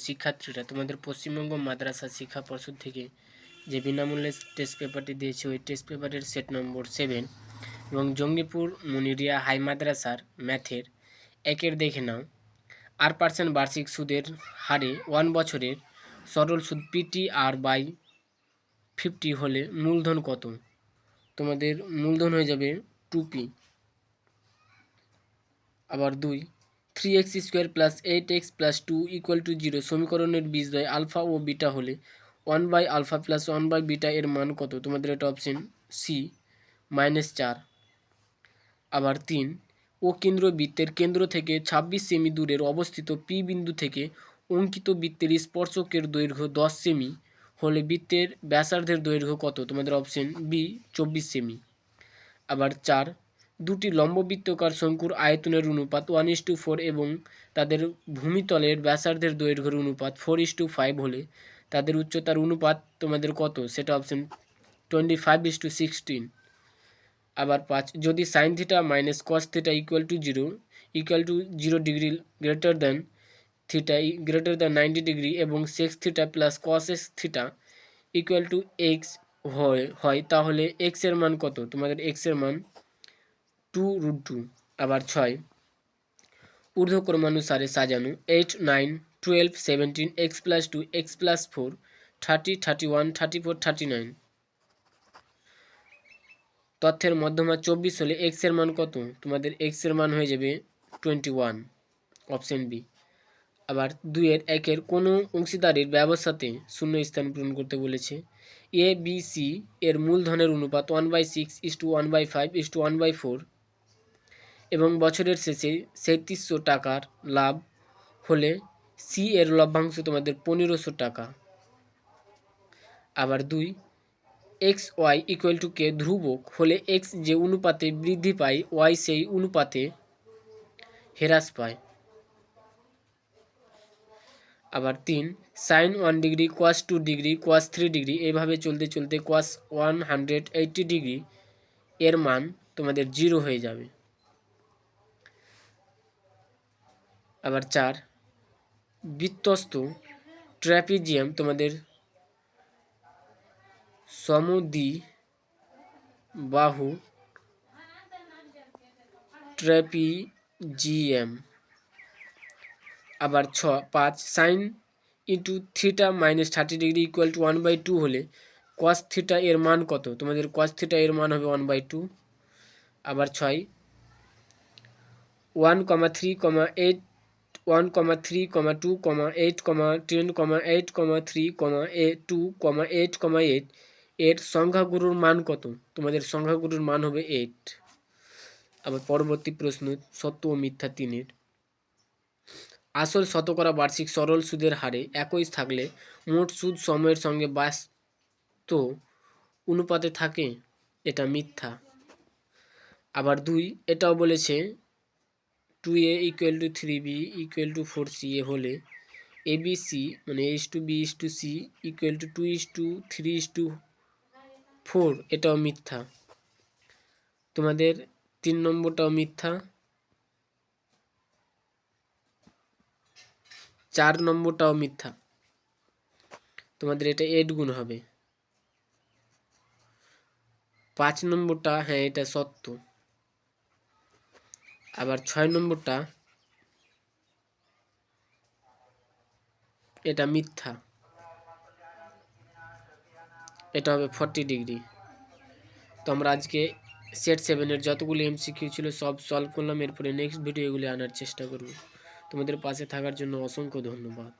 শিক্ষার্থীরা তোমাদের পশ্চিমবঙ্গ মাদ্রাসা শিক্ষা পর্ষদ থেকে যে বিনামূল্যে টেস্ট পেপারটি দিয়েছে ওই টেস্ট পেপারের সেট নম্বর 7 এবং জঙ্গিপুর মুনিরিয়া হাই মাদ্রাসার ম্যাথের একের দেখে নাও। 8% বার্ষিক সুদের হারে 1 বছরের সরল সুদ PTR/50 হলে মূলধন কত? তোমাদের মূলধন হয়ে যাবে 2p। আবার 2, 3x² + 8x + 2 = 0 সমীকরণের বীজদ্বয় আলফা ও বিটা হলে 1/α + 1/β এর মান কত? তোমাদের এটা অপশন সি -4। আবার 3, ও কেন্দ্র বৃত্তের কেন্দ্র থেকে 26 সেমি দূরের অবস্থিত পি বিন্দু থেকে অঙ্কিত বৃত্তের স্পর্শকের দৈর্ঘ্য 10 সেমি হলে বৃত্তের ব্যাসার্ধের দৈর্ঘ্য কত? তোমাদের অপশন বি 24 সেমি। আবার 4, দুটি লম্ববৃত্তাকার শঙ্কুর আয়তনের অনুপাত 1:4 এবং তাদের ভূমিতলের ব্যাসার্ধের দৈর্ঘ্যের অনুপাত 4:5 হলে তাদের উচ্চতার অনুপাত তোমাদের কত? সেটা অপশন 25:16। আবার 5, যদি sine theta minus cos theta = 0 degree greater than theta greater than 90 degree এবং sec theta plus cosec theta = x হয় তাহলে x এর মান কত? তোমাদের x এর মান 2√2। আবার 6, ঊর্ধ্বক্রমানুসারে সাজানো 8, 9, 12, 17, x + 2, x + 4, 30, 31, 34, 39 তথ্যের মধ্যমা 24 হলে x এর মান কত? তোমাদের x এর মান হয়ে যাবে 21, অপশন বি। আবার 2 এর 1 কোনো অংশীদারির ব্যবস্থাতে শূন্য স্থান পূরণ করতে বলেছে। এ বি সি এর মূলধনের অনুপাত 1/6:1/5:1/4 এবং বছরের শেষে 3700 টাকার লাভ হলে সি এর লভ্যাংশ তোমাদের 1500 টাকা। আবার 2, xy = k ধ্রুবক হলে x যে অনুপাতে বৃদ্ধি পায় y সেই অনুপাতে হ্রাস পায়। আবার 3, sine 1 degree cos 2 degree cos 3 degree এভাবে চলতে চলতে cos 180 ডিগ্রি এর মান তোমাদের 0 হয়ে যাবে। আবার 4, বৃত্তস্থ ট্র্যাপিজিয়াম তোমাদের সমদ্বিবাহু ট্র্যাপিজিয়াম। আবার 5, sign into theta minus 30 degree = 1/2 হলে কস থিটা এর মান কত? তোমাদের কস থিটা এর মান হবে 1/2। আবার 6, 1,3,8 1,3,2,8,10,8,3,2,8,8 এর সংখ্যাগুরুর মান কত? তোমাদের সংখ্যাগুরুর মান হবে 8। আবার পরবর্তী প্রশ্ন সত্য ও মিথ্যা 3-এর। আসল শতকরা বার্ষিক সরল সুদের হারে একই থাকলে মোট সুদ সময়ের সঙ্গে বাস্তব অনুপাতে থাকে, এটা মিথ্যা। আবার 2, এটাও বলেছে 2a = 3b = 4ca হলে abc মানে a:2b:c = 2:3:4 এটাও মিথ্যা। তোমাদের 3 নম্বরটাও মিথ্যা। 4 নম্বরটাও মিথ্যা। তোমাদের এটা 8 গুণ হবে। 5 নম্বরটা হ্যাঁ এটা সত্য। আবার 6 নম্বরটা এটা মিথ্যা, এটা হবে 40 ডিগ্রি। তো আমরা আজকে সেট 7-এর যতগুলি এমসিকিউ ছিল সব সলভ করলাম। এরপরে নেক্সট ভিডিও এগুলি আনার চেষ্টা করব। তোমাদের পাশে থাকার জন্য অসংখ্য ধন্যবাদ।